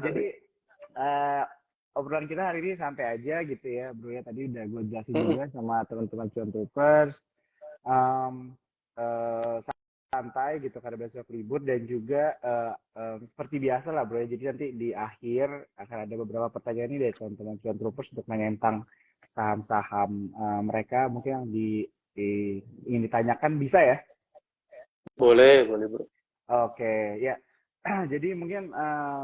Jadi eh, obrolan kita hari ini santai aja gitu ya, bro ya. Tadi udah gue jelasin juga sama teman-teman cuan troopers. Em, eh, santai gitu karena besok libur dan juga seperti biasa lah bro ya. Jadi nanti di akhir akan ada beberapa pertanyaan ini dari teman-teman cuan troopers untuk nanya tentang saham-saham mereka mungkin yang ingin ditanyakan bisa ya. Boleh, boleh bro. Oke, ya. Jadi mungkin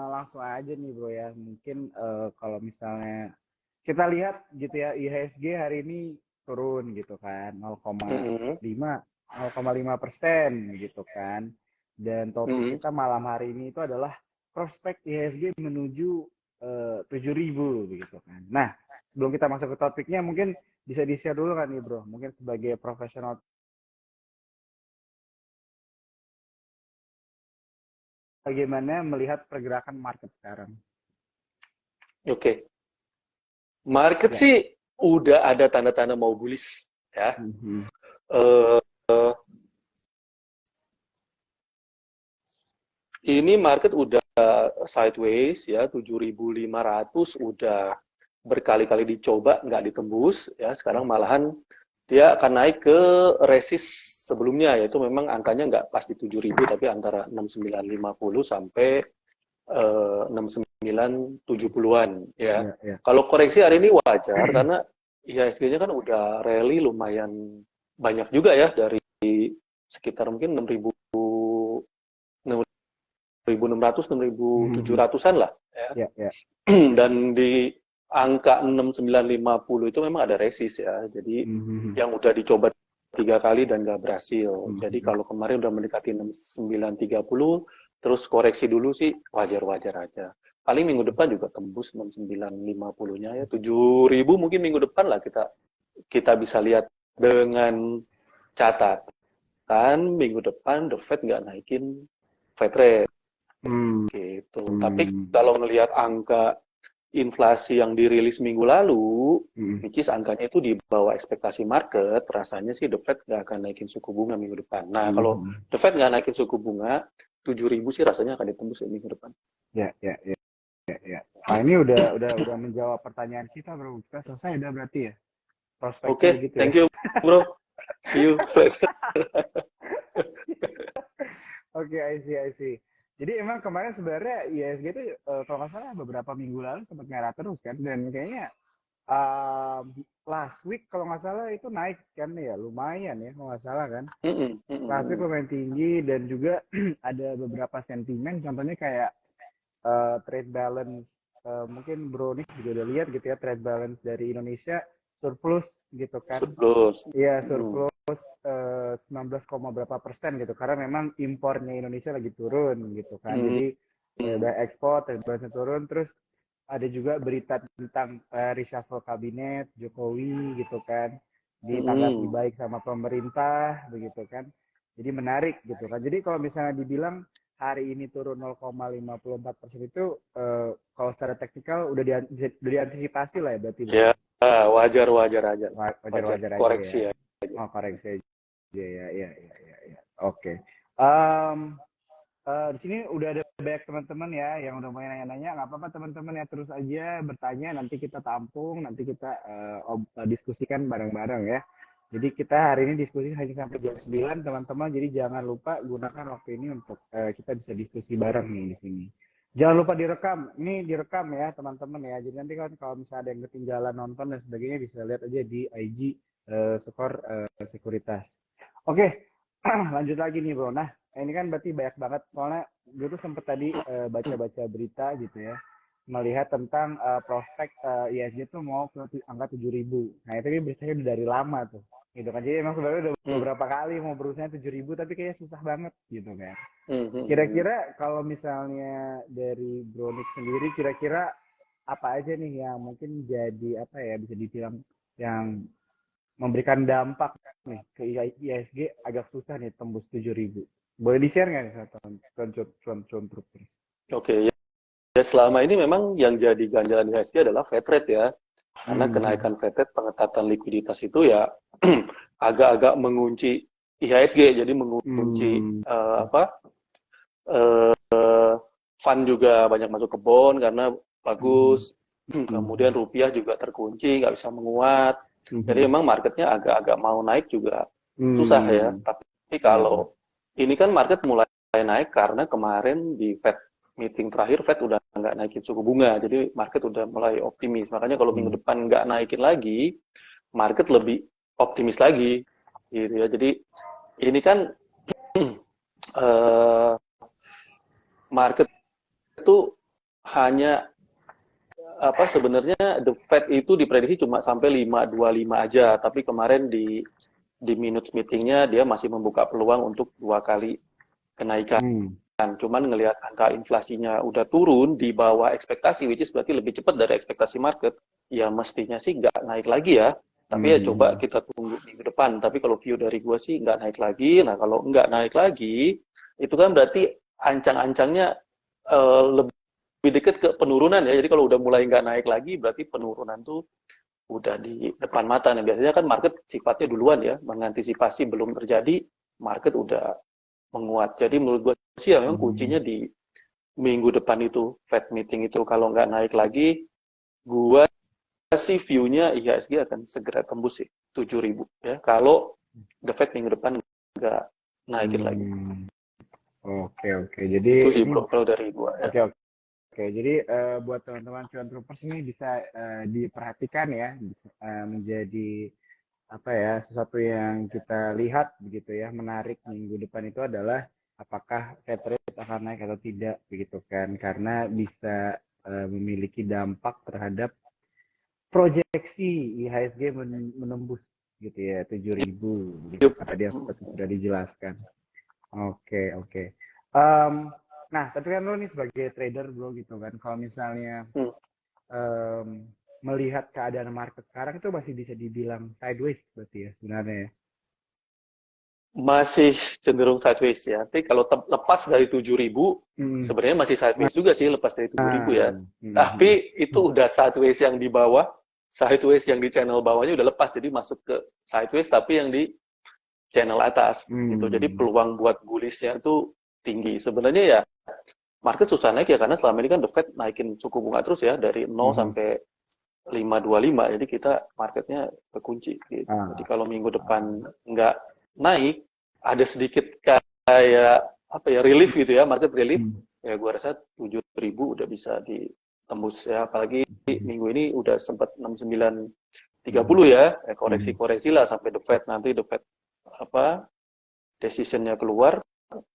langsung aja nih bro ya. Mungkin kalau misalnya kita lihat gitu ya, IHSG hari ini turun gitu kan, Mm-mm. 0,5% gitu kan. Dan topik Mm-mm. kita malam hari ini itu adalah prospek IHSG menuju 7.000 begitu kan. Nah, sebelum kita masuk ke topiknya mungkin bisa di-share dulu kan nih bro, mungkin sebagai profesional bagaimana melihat pergerakan market sekarang. Oke. Market Ya. sih udah ada tanda-tanda mau bullish ya. Mhm. Eh, ini market udah sideways ya, 7.500 udah berkali-kali dicoba nggak ditembus ya. Sekarang malahan dia akan naik ke resist sebelumnya, yaitu memang angkanya nggak pasti 7.000 tapi antara 6.950 sampai 6.970-an ya. Ya, ya. Kalau koreksi hari ini wajar karena IHSG-nya kan udah rally lumayan banyak juga ya, dari sekitar mungkin 6.600 Mhm. 6.700-an lah ya. Ya, ya. Dan di angka 6.950 itu memang ada resist ya. Jadi Mhm. yang udah dicoba 3 kali dan nggak berhasil. Jadi Mhm. kalau kemarin udah mendekati 6.930, terus koreksi dulu sih wajar-wajar aja. Paling minggu depan juga tembus 6.950-nya ya. 7.000 mungkin minggu depan lah kita bisa lihat, dengan catatan minggu depan The Fed nggak naikin Fed rate Hmm. gitu. Tapi Hmm. kalau ngelihat angka inflasi yang dirilis minggu lalu, Hmm. which is angkanya itu di bawah ekspektasi market, rasanya sih The Fed nggak akan naikin suku bunga minggu depan. Nah, kalau Hmm. The Fed nggak naikin suku bunga, 7.000 sih rasanya akan ditembus di minggu depan. Ya, ya, ya, ya, ya. Nah, ini udah menjawab pertanyaan kita, bro. Kita selesai udah berarti ya. Prospeknya Oke, begitu ya. thank you, bro. See you. Oke, I see, I see. Jadi emang kemarin sebenarnya ISG itu kalau nggak salah beberapa minggu lalu sempat merah terus kan, dan kayaknya last week kalau nggak salah itu naik kan ya, lumayan ya kalau nggak salah kan. Mm-mm, Last week mm-mm, lumayan tinggi dan juga ada beberapa sentimen, contohnya kayak trade balance, mungkin Bro Nick juga udah lihat gitu ya, trade balance dari Indonesia surplus gitu kan. surplus. Iya, Mm-mm, surplus 19, berapa persen gitu karena memang impornya Indonesia lagi turun gitu kan. mm-mm, Jadi udah ekspor trade balance turun, terus ada juga berita tentang reshuffle kabinet Jokowi gitu kan, ditanggapi mm-mm. baik sama pemerintah begitu kan. Jadi menarik gitu kan. Jadi kalau misalnya dibilang hari ini turun 0,54% itu kalau secara teknikal udah diantisipasi lah ya berarti bro Ya, ya. wajar-wajar aja. Wajar, Wajar-wajar aja ya. koreksi ya. Oh, koreksi aja ya, ya, ya, ya, ya. Oke. Em, di sini udah ada banyak teman-teman ya yang udah mau nanya-nanya. Nggak apa-apa teman-teman ya, terus aja bertanya. Nanti kita tampung, nanti kita diskusikan bareng-bareng ya. Jadi kita hari ini diskusi hanya sampai jam 9 teman-teman. Jadi jangan lupa gunakan waktu ini untuk kita bisa diskusi bareng nih di sini. Jangan lupa direkam. Ini direkam ya teman-teman ya. Jadi nanti kan kalau misalnya ada yang ketinggalan nonton dan sebagainya bisa lihat aja di IG skor sekuritas. Oke, lanjut lagi nih bro. Nah, ini kan berarti banyak banget. Soalnya gue tuh sempet tadi baca-baca berita gitu ya, melihat tentang prospek ISG tuh mau ke angka 7.000. Nah, itu kan beritanya udah dari lama tuh. Gitu kan. Jadi emang sebenarnya udah Hmm, beberapa kali mau berusaha 7.000 tapi kayaknya susah banget gitu kan. hmm, hmm, hmm. Kira-kira kalau misalnya dari Bronik sendiri, kira-kira apa aja nih yang mungkin jadi apa ya bisa dibilang yang memberikan dampak nih ke ISG agak susah nih tembus 7.000. Boleh di-share nggak nih contoh terus? Oke, ya. Ya, selama ini memang yang jadi ganjalan IHSG adalah Fed rate ya. Karena Hmm. kenaikan Fed rate, pengetatan likuiditas itu ya agak-agak mengunci IHSG, jadi mengunci Hmm. apa fund juga banyak masuk ke bond karena Mhm. bagus. Kemudian rupiah juga terkunci, nggak bisa menguat. Jadi memang marketnya agak-agak mau naik juga susah ya. Hmm. Tapi Iya, benar. kalau ini kan market mulai naik karena kemarin di Fed meeting terakhir Fed udah nggak naikin suku bunga, jadi market udah mulai optimis. Makanya kalau minggu Hmm. depan nggak naikin lagi, market lebih optimis lagi, gitu ya. Jadi ini kan eh, market itu hanya apa sebenarnya the Fed itu diprediksi cuma sampai 5,25 aja, tapi kemarin di minutes meetingnya dia masih membuka peluang untuk 2 kali kenaikan. Hmm. Cuman ngelihat angka inflasinya udah turun di bawah ekspektasi, which is berarti lebih cepat dari ekspektasi market, ya mestinya sih nggak naik lagi ya. Tapi ya coba Hmm. kita tunggu minggu depan. Tapi kalau view dari gue sih nggak naik lagi. Nah kalau nggak naik lagi, itu kan berarti ancang-ancangnya lebih dekat ke penurunan ya. Jadi kalau udah mulai nggak naik lagi, berarti penurunan tuh udah di depan mata. Nah biasanya kan market sifatnya duluan ya, mengantisipasi belum terjadi, market udah menguat. Jadi menurut gue sih ya memang kuncinya Hmm. di minggu depan itu, Fed meeting itu. Kalau nggak naik lagi, gue sih view-nya IHSG akan segera tembus sih 7.000 ya. Kalau the Fed minggu depan nggak naikin lagi. Hmm. Oke, oke. Jadi Itu sih ini bro, kalau dari gue ya. oke, oke. Jadi buat teman-teman cuan troopers ini bisa diperhatikan ya, bisa, menjadi apa ya, sesuatu yang kita lihat begitu ya, menarik minggu depan itu adalah apakah Fed rate akan naik atau tidak begitu kan, karena bisa memiliki dampak terhadap proyeksi IHSG menembus gitu ya 7.000 gitu Yup. kan, tadi yang seperti sudah dijelaskan. Oke, oke. Em, nah, tapi kan lo nih sebagai trader bro gitu kan, kalau misalnya Hmm. em, melihat keadaan market sekarang itu masih bisa dibilang sideways berarti ya sebenarnya ya. Masih cenderung sideways ya. Tapi kalau lepas dari 7.000, Hmm. sebenarnya masih sideways juga sih lepas dari 7.000 ya. Nah, Tapi itu udah sideways yang di bawah, sideways yang di channel bawahnya udah lepas. Jadi masuk ke sideways tapi yang di channel atas gitu. Jadi hmm, peluang buat bullishnya itu tinggi. Sebenarnya ya market susah naik ya karena selama ini kan The Fed naikin suku bunga terus ya dari 0 hmm. sampai 5,25. Jadi kita marketnya kekunci gitu. Jadi Ah, kalau minggu ah, depan nggak naik, ada sedikit kayak apa ya relief gitu ya, market relief. hmm, Ya gua rasa 7.000 udah bisa ditembus ya. Apalagi hmm, minggu ini udah sempat 6930 hmm, ya, hmm, koreksi-koreksi lah sampai The Fed apa decisionnya keluar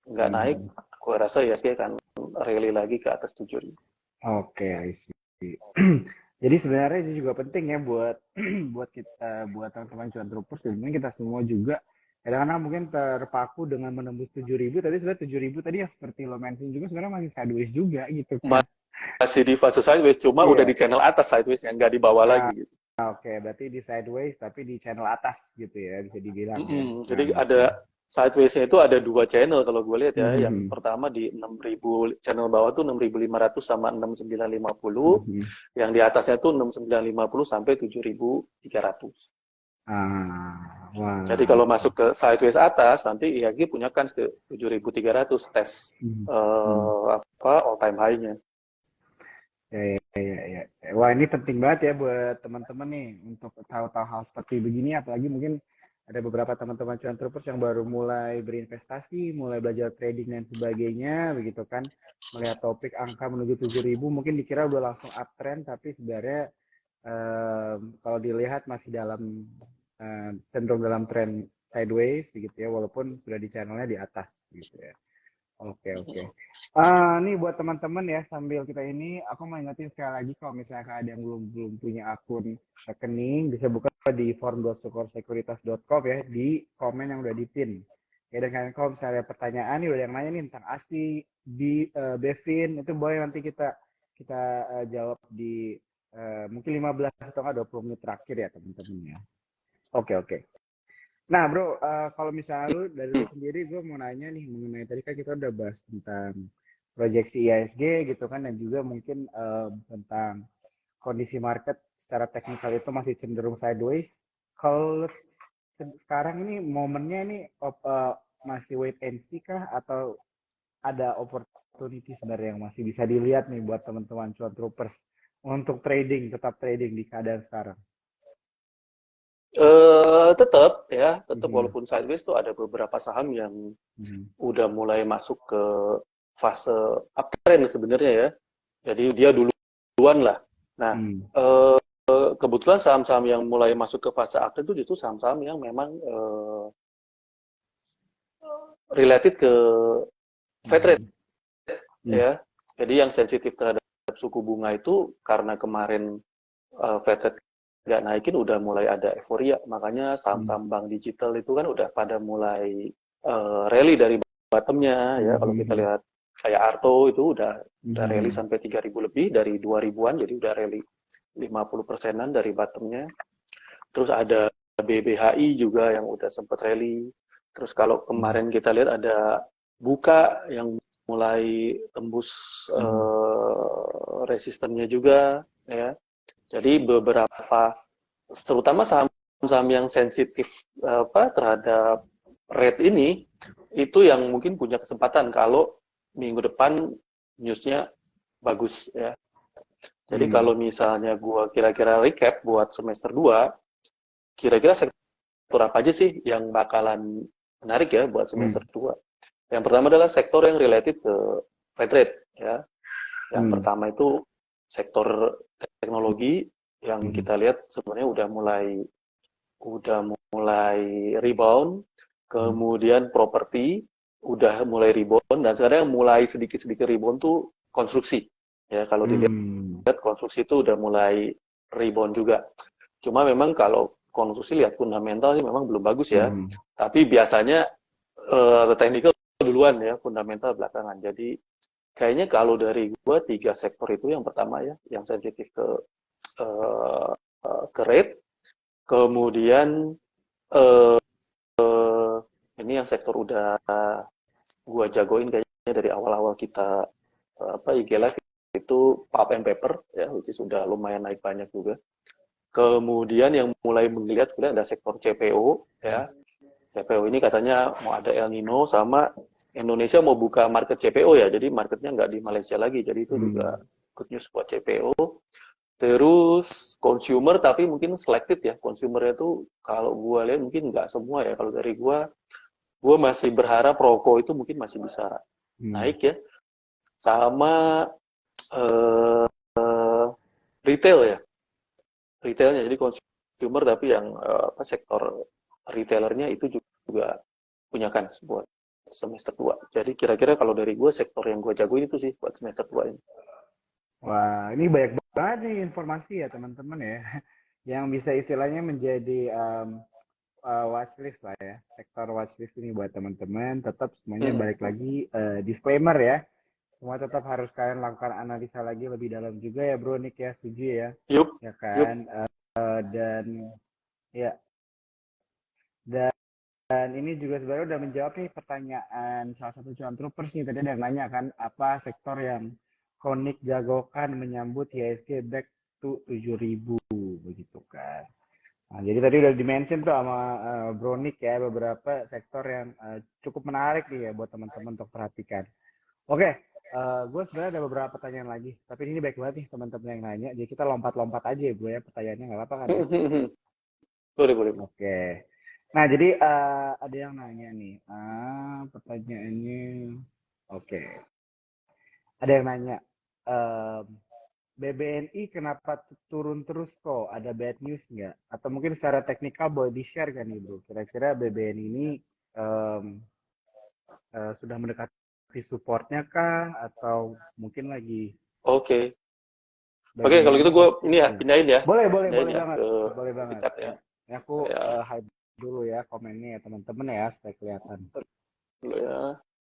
nggak naik, hmm. gue rasa ya sih akan rally lagi ke atas 7.000. Oke, I see. Jadi sebenarnya itu juga penting ya buat buat kita, buat teman-teman cuan troopers, dan kita semua juga kadang-kadang mungkin terpaku dengan menembus 7.000, tapi sebenarnya 7.000 tadi yang seperti lo mention juga sebenarnya masih sideways juga gitu kan. Masih di fase sideways, cuma udah Iya. di channel atas sideways yang nggak di bawah Ah, lagi gitu. oke, berarti di sideways tapi di channel atas gitu ya, bisa dibilang ya. Jadi Nah, oke. ada sideways-nya itu ada 2 channel kalau gue lihat ya. Yang Mhm, pertama di 6.000, channel bawah tuh 6.500 sama 6.950. mhm. Yang di atasnya tuh 6.950 sampai 7.300. Ah, Jadi wah. kalau masuk ke sideways atas, nanti IHG punya kans ke 7.300 tes Mhm, mhm. apa all time high-nya. Ya, ya, ya, ya. Wah, ini penting banget ya buat teman-teman nih untuk tahu-tahu hal seperti begini, apalagi mungkin ada beberapa teman-teman cuan troopers yang baru mulai berinvestasi, mulai belajar trading dan sebagainya, begitu kan. Melihat topik angka menuju 7.000, mungkin dikira udah langsung uptrend, tapi sebenarnya kalau dilihat masih cenderung dalam tren sideways gitu ya, walaupun sudah di channelnya di atas gitu ya. Oke, oke. Nih buat teman-teman ya, sambil kita ini, aku mau ingetin sekali lagi kalau misalnya ada yang belum belum punya akun rekening, bisa buka di form.sukorsekuritas.com ya, di komen yang udah dipin. Ya, dan kalian kalau misalnya ada pertanyaan nih, udah yang nanya nih tentang ASI, di Bevin, itu boleh nanti kita jawab di mungkin 15 atau nggak 20 menit terakhir ya teman-teman ya. Oke, oke. Nah, bro, kalau misalnya dari lu sendiri, gue mau nanya nih mengenai tadi kan kita udah bahas tentang proyeksi IHSG gitu kan, dan juga mungkin tentang kondisi market secara teknikal itu masih cenderung sideways. Kalau sekarang ini momennya ini masih wait and see kah atau ada opportunity sebenarnya yang masih bisa dilihat nih buat teman-teman cuan troopers untuk tetap trading di keadaan sekarang? Tetap Mhm. walaupun sideways tuh ada beberapa saham yang Mhm. udah mulai masuk ke fase uptrend sebenarnya ya. Jadi dia duluan lah. Nah, Hmm. kebetulan saham-saham yang mulai masuk ke fase uptrend itu justru saham-saham yang memang related ke Fed rate Mhm. Hmm. ya. Jadi yang sensitif terhadap suku bunga itu karena kemarin Fed rate nggak naikin udah mulai ada euforia. Makanya Hmm. saham-saham bank digital itu kan udah pada mulai rally dari bottomnya ya. Kalau kita Mhm. lihat kayak Arto itu udah rally Mhm. sampai 3.000 lebih dari 2.000-an, jadi udah rally 50%-an dari bottomnya. Terus ada BBHI juga yang udah sempat rally. Terus kalau Mhm. kemarin kita lihat ada Buka yang mulai tembus Mhm. resistennya juga ya. Jadi beberapa terutama saham-saham yang sensitif terhadap rate ini itu yang mungkin punya kesempatan kalau minggu depan newsnya bagus ya. Jadi Hmm. kalau misalnya gua kira-kira recap buat semester 2, kira-kira sektor apa aja sih yang bakalan menarik ya buat semester Hmm. 2? Yang pertama adalah sektor yang related ke Fed rate ya. Yang Hmm. pertama itu sektor teknologi yang Hmm. kita lihat sebenarnya udah mulai rebound, Hmm. kemudian properti udah mulai rebound dan sekarang yang mulai sedikit-sedikit rebound tuh konstruksi. Ya, kalau dilihat Hmm. konstruksi itu udah mulai rebound juga. Cuma memang kalau konstruksi lihat fundamental sih memang belum bagus ya. Hmm. Tapi biasanya technical duluan ya, fundamental belakangan. Jadi kayaknya kalau dari gua tiga sektor itu yang pertama ya, yang sensitif uh, ke rate, kemudian uh, ini yang sektor udah gua jagoin kayaknya dari awal-awal kita IG Live itu pulp and paper ya, which is sudah lumayan naik banyak juga. Kemudian yang mulai menggeliat ada sektor CPO ya. CPO ini katanya mau ada El Nino sama Indonesia mau buka market CPO ya. Jadi marketnya nggak di Malaysia lagi. Jadi itu juga Hmm. good news buat CPO. Terus consumer tapi mungkin selected ya. Consumernya tuh kalau gua lihat mungkin nggak semua ya. Kalau dari gua masih berharap rokok itu mungkin masih bisa Hmm. naik ya. Sama eh, retail ya. Retailnya jadi consumer tapi yang sektor retailernya itu juga punya kans buat semester 2. Jadi kira-kira kalau dari gue sektor yang gue jagoin itu sih buat semester 2 ini. Wah, ini banyak banget nih informasi ya teman-teman ya, yang bisa istilahnya menjadi watchlist lah ya, sektor watchlist ini buat teman-teman. Tetap semuanya Hmm. balik lagi disclaimer ya, semua tetap harus kalian lakukan analisa lagi lebih dalam juga ya Bro Nick ya, setuju ya, Yup, ya yup. kan. Dan ya, dan ini juga sebenarnya udah menjawab nih pertanyaan salah satu cuan troopers nih. Tadi ada yang nanya kan, apa sektor yang Konik jagokan menyambut IHSG back to 7.000 begitu kan. Nah, jadi tadi udah dimention tuh sama Bro Nick ya beberapa sektor yang cukup menarik nih ya buat teman-teman untuk perhatikan. Oke, gue sebenarnya ada beberapa pertanyaan lagi, tapi ini baik banget nih teman-teman yang nanya. Jadi kita lompat-lompat aja ya, Bro ya, pertanyaannya nggak apa-apa kan ya? Boleh, boleh. Oke. Nah, jadi ada yang nanya nih. Pertanyaannya, oke. Ada yang nanya, ehm, BBNI kenapa turun terus kok? Ada bad news nggak? Atau mungkin secara teknikal boleh di-share kan nih bro? Kira-kira BBNI ini em, sudah mendekati supportnya kah? Atau mungkin lagi Oke. Oke, kalau gitu bagaimana gue ini ya posisinya? pindahin ya. Boleh, boleh, Pindahin boleh ya banget. Boleh ke banget. chat ya. Ya. Ini aku Ya, hide dulu ya komennya ya teman-teman ya supaya kelihatan. dulu ya.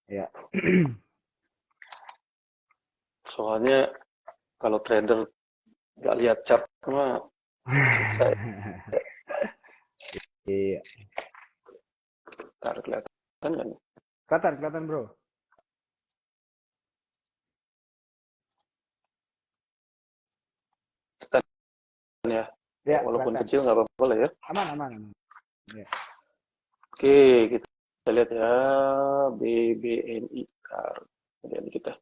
Ya. Soalnya kalau trader nggak lihat chart mah susah ya. Iya. Ntar kelihatan kan? Kelihatan, kelihatan bro. Kelihatan ya. Ya, Ya, walaupun kelihatan. kecil nggak apa-apa lah ya. Aman, aman, aman. Ya. Oke, kita lihat ya BBNI. Bentar, kemudian kita.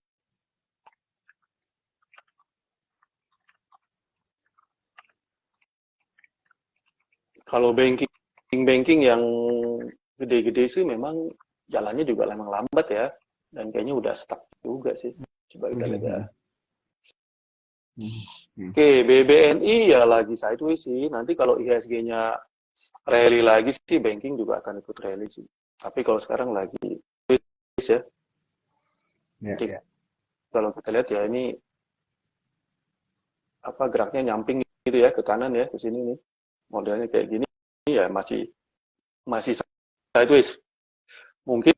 Kalau banking yang gede-gede sih memang jalannya juga memang lambat ya. Dan kayaknya udah stuck juga sih. Coba kita lihat ya. Oke, BBNI ya lagi sideways sih. Nanti kalau IHSG-nya rally lagi sih, banking juga akan ikut rally sih. Tapi kalau sekarang lagi ya. Jadi kalau kita lihat ya ini apa geraknya nyamping gitu ya ke kanan ya ke sini nih. Modelnya kayak gini ya masih sideways. Mungkin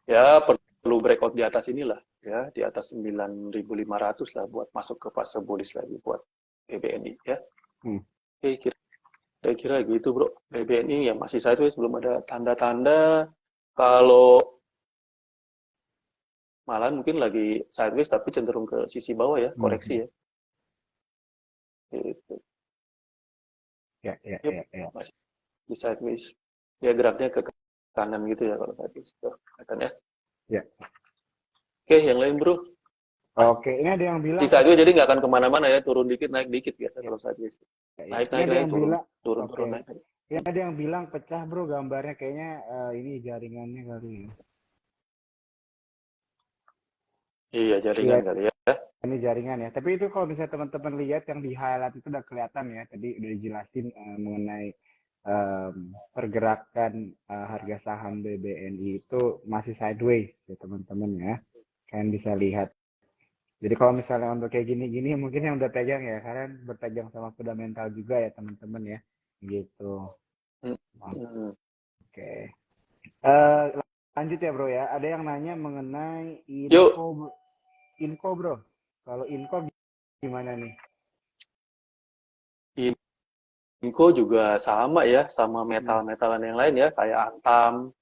ya perlu breakout di atas inilah ya, di atas 9.500 lah buat masuk ke fase bullish lagi buat BBNI ya. Oke, kira-kira gitu bro. BBNI ya masih sideways, belum ada tanda-tanda kalau malah mungkin lagi sideways tapi cenderung ke sisi bawah ya, koreksi ya. Gitu. Ya. Masih di sideways. Ya geraknya ke kanan gitu ya kalau sideways. Tuh, kelihatan ya. Ya. Oke, yang lain bro. Oke, ini ada yang bilang di sideways jadi nggak akan kemana-mana ya, turun dikit naik dikit ya kalau sideways. Naik turun naik. Ya ada yang bilang pecah bro gambarnya, kayaknya ini jaringannya kali ya. Iya jaringan kali ya. Ini jaringan ya. Tapi itu kalau misalnya teman-teman lihat yang di highlight itu udah kelihatan ya. Tadi udah dijelasin mengenai pergerakan harga saham BBNI itu masih sideways ya teman-teman ya. Kalian bisa lihat. Jadi kalau misalnya untuk kayak gini-gini mungkin yang udah pegang ya, kalian berpegang sama fundamental juga ya teman-teman ya. Gitu. Oke. Lanjut ya bro ya. Ada yang nanya mengenai Inco bro. Kalau Inco gimana nih? Inco juga sama ya, sama metal-metalan yang lain ya, kayak Antam.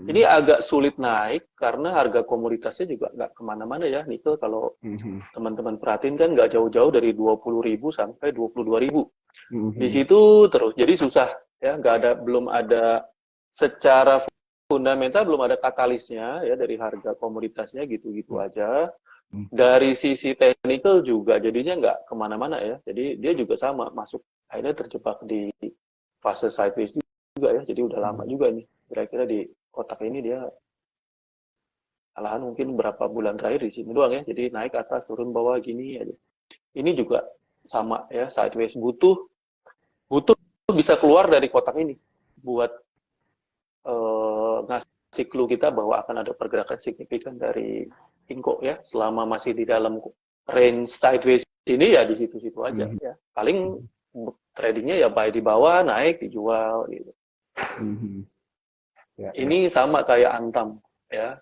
Ini agak sulit naik karena harga komoditasnya juga nggak kemana-mana ya. Nikel kalau teman-teman perhatiin kan nggak jauh-jauh dari 20.000 sampai 22.000. Di situ terus, jadi susah ya, belum ada secara fundamental belum ada katalisnya ya dari harga komoditasnya gitu-gitu aja. Dari sisi teknikal juga jadinya nggak kemana-mana ya. Jadi dia juga sama masuk akhirnya terjebak di fase sideways juga ya. Jadi udah lama juga nih. Kira-kira di kotak ini dia alahan mungkin berapa bulan terakhir di sini doang ya. Jadi naik atas turun bawah gini aja. Ini juga sama ya, sideways butuh bisa keluar dari kotak ini buat ngasih clue kita bahwa akan ada pergerakan signifikan dari Inco ya. Selama masih di dalam range sideways ini ya di situ-situ aja ya. Paling tradingnya ya buy di bawah, naik dijual gitu. Ini sama kayak Antam ya,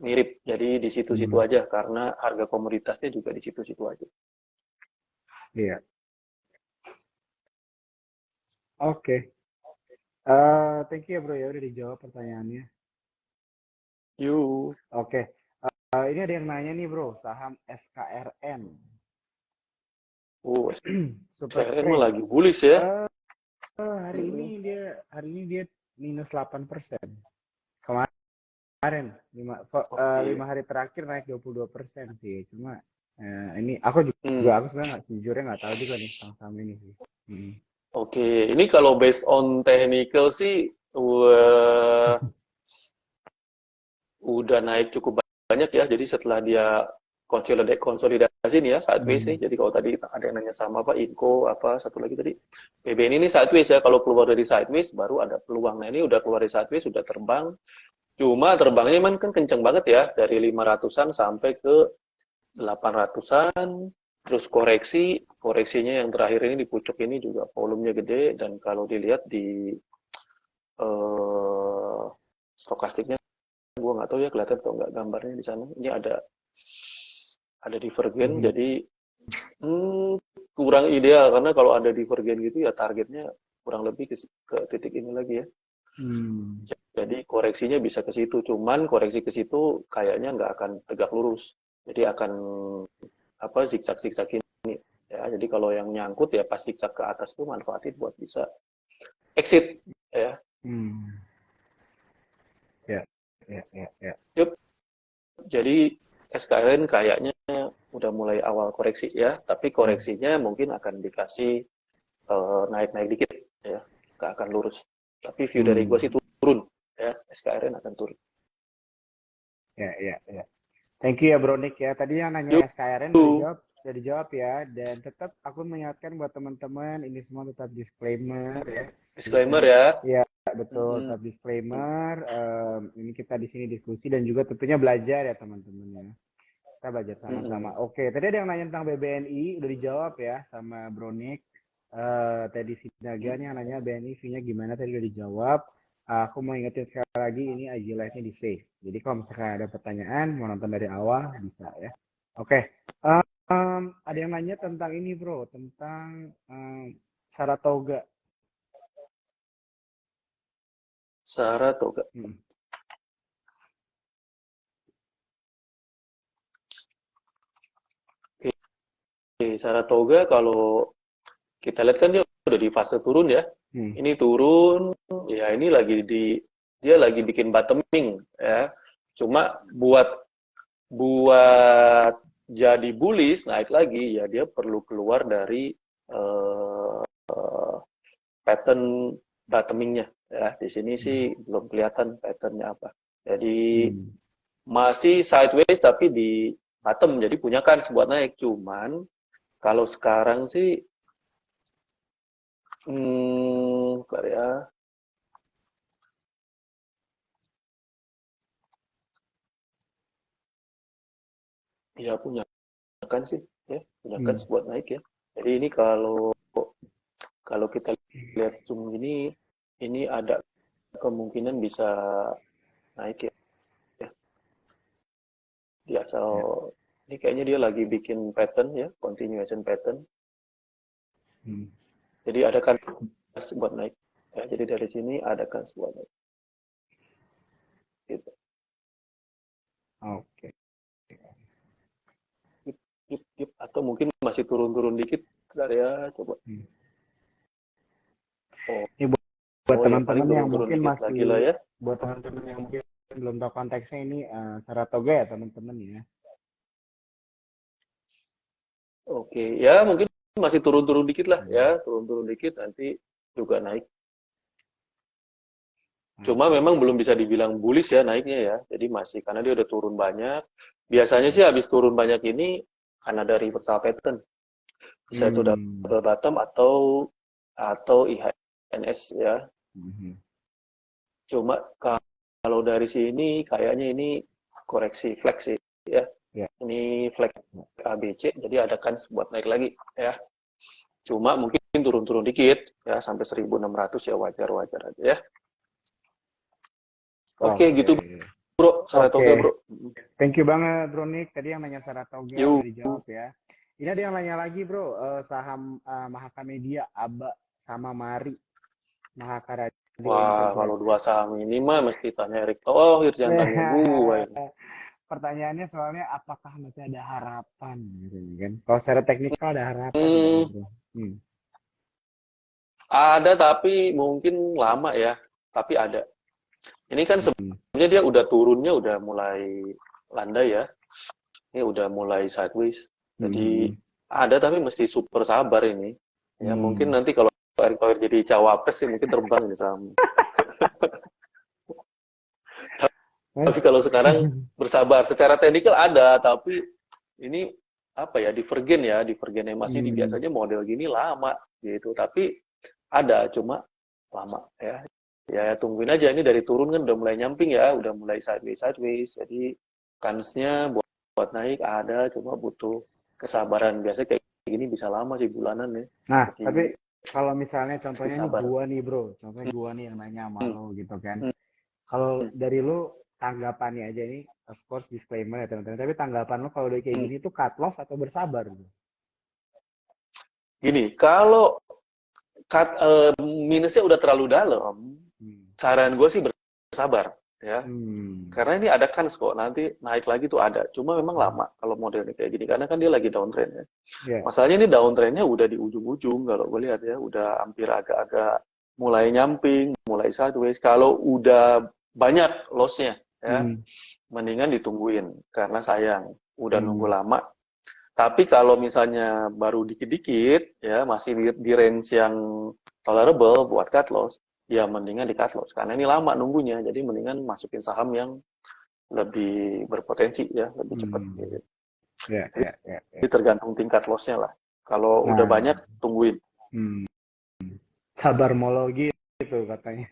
mirip. Jadi di situ-situ aja karena harga komoditasnya juga di situ-situ aja. Iya. Oke. Thank you ya bro ya udah dijawab pertanyaannya. Yuk. Oke. Ini ada yang nanya nih bro, saham SKRN. SKRN mah lagi bullish ya. Hari ini dia minus 8%. Kemarin 5 hari terakhir naik 22% sih. Cuma ini aku juga aku sebenarnya sejujurnya nggak tahu juga nih saham ini sih. Oke, ini kalau based on technical sih udah naik cukup banyak ya. Jadi setelah dia konsolidasi nih ya sideways nih. Jadi kalau tadi ada yang nanya sama apa Inco apa satu lagi tadi BBN ini sideways ya. Kalau keluar dari sideways baru ada peluang. Nah ini udah keluar dari sideways sudah terbang. Cuma terbangnya emang kan kenceng banget ya dari 500-an sampai ke 800-an. Terus koreksinya yang terakhir ini di pucuk ini juga volumenya gede dan kalau dilihat di stokastiknya gue nggak tahu ya kelihatan atau nggak gambarnya di sana. Ini ada divergen jadi kurang ideal karena kalau ada divergen gitu ya targetnya kurang lebih ke titik ini lagi ya. Jadi koreksinya bisa ke situ, cuman koreksi ke situ kayaknya nggak akan tegak lurus. Jadi akan zigzag ini ya. Jadi kalau yang nyangkut ya pas zigzag ke atas tuh manfaatin buat bisa exit ya. Ya. Yup. Jadi SKRN kayaknya udah mulai awal koreksi ya, tapi koreksinya mungkin akan dikasih naik-naik dikit ya, nggak akan lurus. Tapi view dari gue sih turun ya, SKRN akan turun. Ya. Thank you ya Bro Nick ya. Tadi yang nanya Yuk. SKRN udah dijawab ya. Dan tetap aku mengingatkan buat teman-teman ini semua tetap disclaimer ya. Disclaimer ya. Ya betul, tetap disclaimer. Ini kita di sini diskusi dan juga tentunya belajar ya teman-teman ya. Kita belajar sama-sama. Oke, tadi ada yang nanya tentang BBNI udah dijawab ya sama Bro Nick. Tadi Sinaga nih yang nanya BNI fee-nya gimana tadi udah dijawab. Aku mau ingetin sekali lagi ini IG Live-nya di save. Jadi kalau misalkan ada pertanyaan mau nonton dari awal bisa ya. Oke. Ada yang nanya tentang ini Bro, tentang Saratoga. Saratoga. Saratoga kalau kita lihat kan dia udah di fase turun ya. Ini turun, ya ini dia lagi bikin bottoming ya. Cuma buat jadi bullish naik lagi ya dia perlu keluar dari pattern bottomingnya ya. Di sini sih belum kelihatan patternnya apa. Jadi masih sideways tapi di bottom, jadi punya kans buat naik. Cuman kalau sekarang sih ya punya kans sih ya, punya kans buat naik ya. Jadi ini kalau kita lihat zoom ini ada kemungkinan bisa naik ya. Di asal ini kayaknya dia lagi bikin pattern ya, continuation pattern. Jadi ada kan buat naik. Ya, jadi dari sini ada kan buat naik. Gitu. Oke. Atau mungkin masih turun-turun dikit ya, coba. Ini buat teman-teman yang turun mungkin masih lagi lah ya. Buat teman-teman yang mungkin belum tahu konteksnya ini Saratoga ya teman-teman ya. Oke, ya mungkin masih turun-turun dikit lah ya, turun-turun dikit nanti juga naik. Cuma memang belum bisa dibilang bullish ya naiknya ya, jadi masih karena dia udah turun banyak. Biasanya sih habis turun banyak ini karena dari reversal pattern, bisa itu double bottom atau IHNS ya. Cuma kalau dari sini kayaknya ini koreksi flex sih ya. Ini flag ABC, jadi ada kans buat naik lagi ya. Cuma mungkin turun-turun dikit ya sampai 1.600 ya wajar-wajar aja ya. Oke, gitu Bro, Saratoga Bro. Thank you banget Bro Nick. Tadi yang nanya Saratoga udah dijawab ya. Ini ada yang nanya lagi Bro, saham Mahaka Media, Aba sama Mari. Mahaka Radio. Wah, kalau dua saham ini mah mesti tanya Erick Thohir, jangan tanya gue ini. Pertanyaannya soalnya apakah masih ada harapan gitu kan? Kalau secara teknikal ada harapan Bro? Ada tapi mungkin lama ya, tapi ada. Ini kan sebenarnya dia udah turunnya udah mulai landai ya. Ini udah mulai sideways. Jadi ada tapi mesti super sabar ini. Ya mungkin nanti kalau Erick Thohir jadi cawapres sih mungkin terbang ini saham. Tapi kalau sekarang bersabar, secara teknikal ada, tapi ini apa ya, divergen emas ini biasanya model gini lama gitu, tapi ada cuma lama ya. Ya tungguin aja, ini dari turun kan udah mulai nyamping ya, udah mulai sideways, jadi kansnya buat naik ada, cuma butuh kesabaran. Biasanya kayak gini bisa lama sih, bulanan ya. Nah, jadi, tapi kalau misalnya contohnya nih gua nih Bro, contohnya gua nih yang nanya sama lo gitu kan. Kalau dari lo tanggapannya aja nih, of course disclaimer ya teman-teman, tapi tanggapan lo kalau udah kayak gini tuh cut loss atau bersabar? Gini, kalau minusnya udah terlalu dalam, saran gue sih bersabar ya, karena ini ada kans kok nanti naik lagi tuh ada, cuma memang lama kalau modelnya kayak gini, karena kan dia lagi downtrend ya. Masalahnya ini downtrendnya udah di ujung-ujung kalau gue lihat ya, udah hampir agak-agak mulai nyamping, mulai sideways. Kalau udah banyak lossnya ya, mendingan ditungguin karena sayang udah nunggu lama. Tapi kalau misalnya baru dikit-dikit, ya masih di range yang tolerable buat cut loss, ya mendingan di cut loss. Karena ini lama nunggunya, jadi mendingan masukin saham yang lebih berpotensi ya, lebih cepat. Gitu. Ya, ya, ya, ya. Jadi tergantung tingkat loss-nya lah. Kalau udah Nah, banyak, tungguin. sabarmologi itu katanya.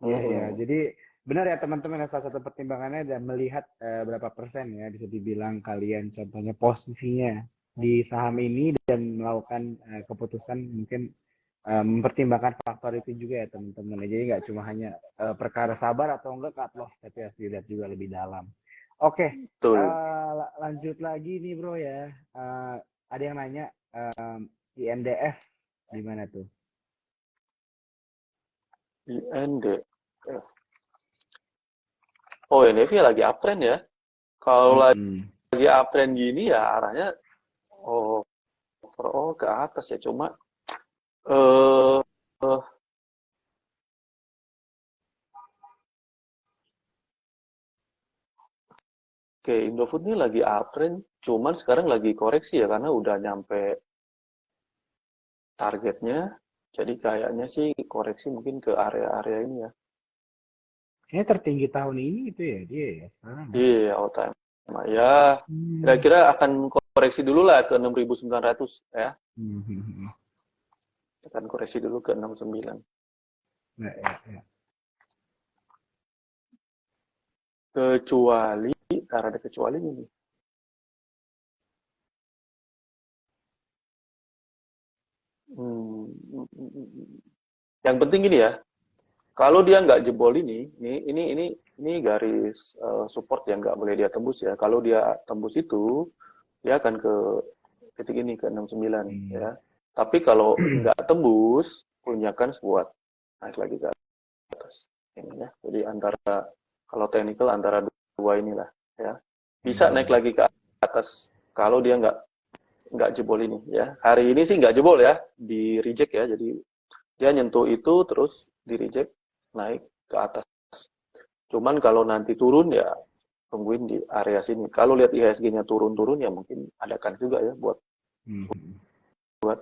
Iya, ya. Mm-mm. Jadi benar ya teman-teman, salah satu pertimbangannya dan melihat berapa persen ya bisa dibilang kalian contohnya posisinya di saham ini dan melakukan keputusan mungkin mempertimbangkan faktor itu juga ya teman-teman. Jadi nggak cuma hanya perkara sabar atau enggak cut loss, tapi harus dilihat juga lebih dalam. Oke, Betul. lanjut lagi nih bro ya. Ada yang nanya INDF gimana tuh? INDF. Oh, NDF ya lagi uptrend ya. Kalau lagi uptrend gini ya arahnya overall ke atas ya. Cuma eh Oke, Indofood ini lagi uptrend, cuman sekarang lagi koreksi ya karena udah nyampe targetnya. Jadi kayaknya sih koreksi mungkin ke area-area ini ya. Ini tertinggi tahun ini itu ya dia ya sekarang ya. Iya, all time. Ya, kira-kira akan koreksi dulu lah ke 6.900 ya. Akan koreksi dulu ke 69. Ya, ya, ya. Kecuali, karena ada kecuali ini. Yang penting ini ya, kalau dia nggak jebol ini garis support yang nggak boleh dia tembus ya. Kalau dia tembus itu, dia akan ke titik ini ke 69 ya. Tapi kalau nggak tembus, punyakan buat naik lagi ke atas ini ya. Jadi antara kalau technical antara dua inilah ya. Bisa naik lagi ke atas kalau dia nggak jebol ini ya. Hari ini sih nggak jebol ya, di reject ya. Jadi dia nyentuh itu terus di reject naik ke atas. Cuman kalau nanti turun ya tungguin di area sini. Kalau lihat IHSG-nya turun-turun ya mungkin adakan juga ya buat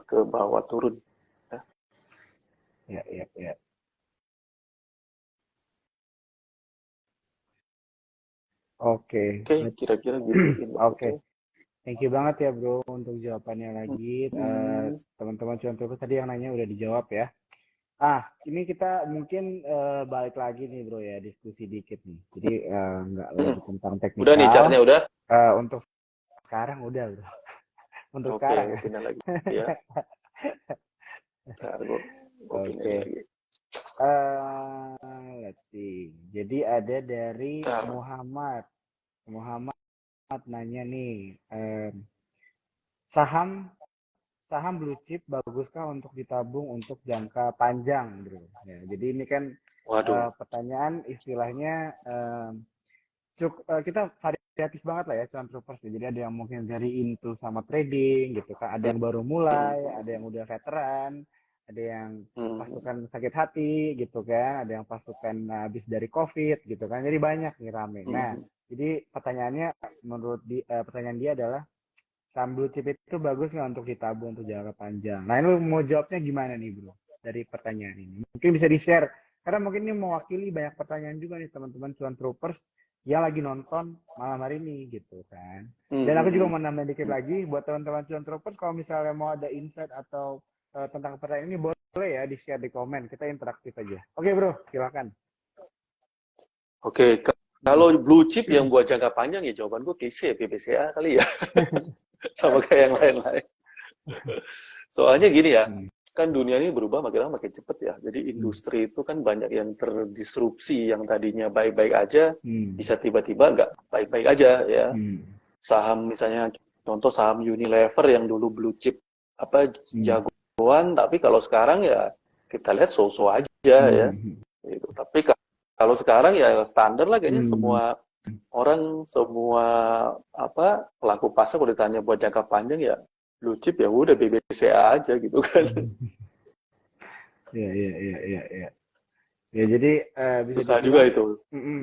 ke bawah turun. Ya. Ya, ya, ya. Oke. Oke, kira-kira gitu. Oke. Thank you banget ya bro untuk jawabannya lagi. Teman-teman cuan terus tadi yang nanya udah dijawab ya. Ini kita mungkin balik lagi nih bro ya, diskusi dikit nih. Jadi nggak lagi tentang teknikal. Udah nih chartnya udah? Untuk sekarang udah bro. Untuk Oke, sekarang gue pindah lagi ya. Ntar gue pindah lagi. Let's see. Jadi ada dari Muhammad nanya nih, saham blue chip baguskah untuk ditabung untuk jangka panjang, bro? Ya, jadi ini kan pertanyaan istilahnya kita variatif banget lah ya, cuan troopers. Jadi ada yang mungkin dari into sama trading gitu kan, ada yang baru mulai, ada yang udah veteran, ada yang pasukan sakit hati gitu kan, ada yang pasukan habis dari COVID gitu kan. Jadi banyak nih rame. Nah, jadi pertanyaannya pertanyaan dia adalah saham blue chip itu bagus nggak untuk ditabung untuk jangka panjang? Nah, ini mau jawabnya gimana nih, bro? Dari pertanyaan ini. Mungkin bisa di-share. Karena mungkin ini mewakili banyak pertanyaan juga nih teman-teman cuan troopers yang lagi nonton malam hari ini gitu kan. Dan aku juga mau nambahin dikit lagi buat teman-teman cuan troopers, kalau misalnya mau ada insight atau tentang pertanyaan ini boleh ya di-share di komen. Kita interaktif aja. Oke, bro, silakan. Oke, kalau blue chip yang buat jangka panjang ya jawaban gue KC ya, BBCA kali ya. Sama kayak yang lain-lain. Soalnya gini ya, kan dunia ini berubah makin lama makin cepet ya. Jadi industri itu kan banyak yang terdisrupsi, yang tadinya baik-baik aja, bisa tiba-tiba nggak baik-baik aja ya. Saham misalnya, contoh saham Unilever yang dulu blue chip, jagoan, tapi kalau sekarang ya kita lihat so-so aja ya. Gitu. Tapi kalau sekarang ya standar lah kayaknya semua orang, semua pelaku pasar kalau ditanya buat jangka panjang ya blue chip ya udah BBCA aja gitu kan. Iya. Ya jadi bisa susah dibilang juga itu.